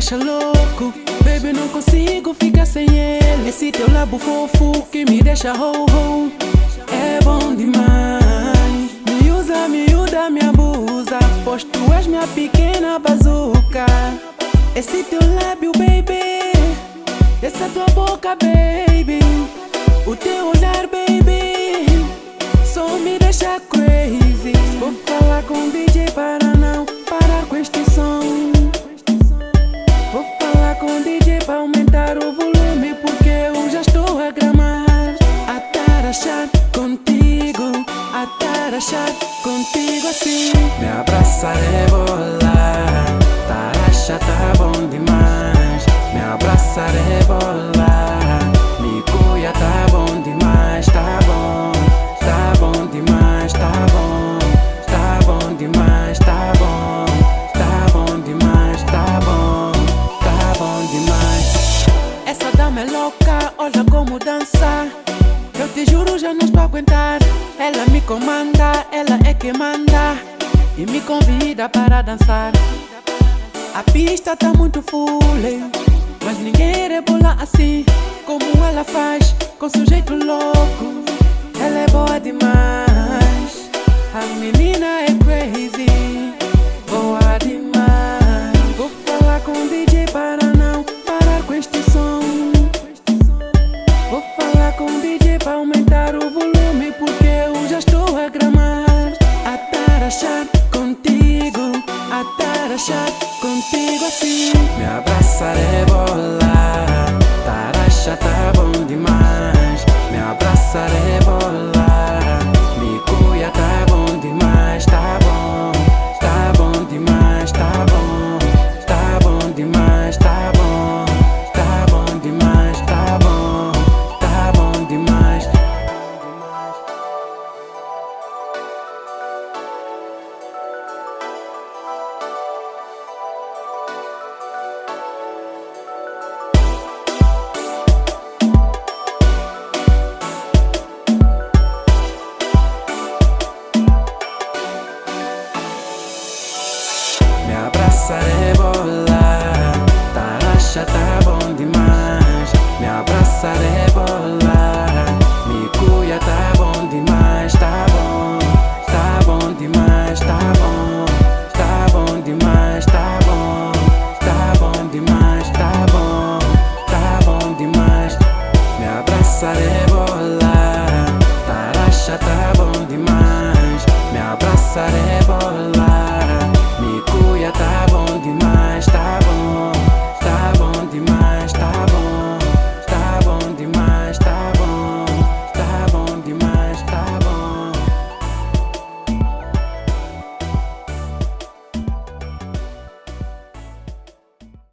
deixa louco. Baby, não consigo ficar sem ele. Esse teu labo fofo que me deixa ho-ho. É bom demais. Me usa, me abusa, pois tu és minha pequena bazuca. Esse teu lábio, baby, essa tua boca, baby, o teu olhar, baby, só me deixa crazy. Vou falar com o DJ para não parar com este som. Vou falar com o DJ para aumentar o volume, porque eu já estou a gramar. A tarachar contigo, a tarachar contigo assim. Me abraçar é bolar, taracha tá bom demais. Me abraçar é bolar, me cuia tá bom demais. Tá bom, tá bom demais, tá bom, tá bom demais, tá bom, tá bom demais, tá bom, tá bom demais. Essa dama é louca, olha como dança. Eu te juro, já não estou a aguentar. Ela me comanda, ela é que manda e me convida para dançar. A pista tá muito full, mas ninguém rebola assim como ela faz, com seu jeito louco. Ela é boa demais, a menina é crazy, boa demais. Vou falar com o DJ para não parar com este som. Vou falar com o DJ para aumentar o volume, porque eu já estou a gramar. A tarachar contigo, a tarachar contigo assim. Me abraçar é bolar, taracha tá bom demais. Me abraçar é bolar, me cuia tá bom demais. Tá bom, tá bom demais, tá bom, tá bom demais, tá bom, tá bom demais, tá bom, tá bom demais. Me abraçar é bolar, taracha tá bom demais. Me abraçar é bolar, me cuia tá bom demais. Tá bom demais, tá bom, tá bom demais, tá bom, tá bom demais, tá bom, tá bom demais. Me abraçar é bolar, taracha tá bom demais. Me abraçar é bolar.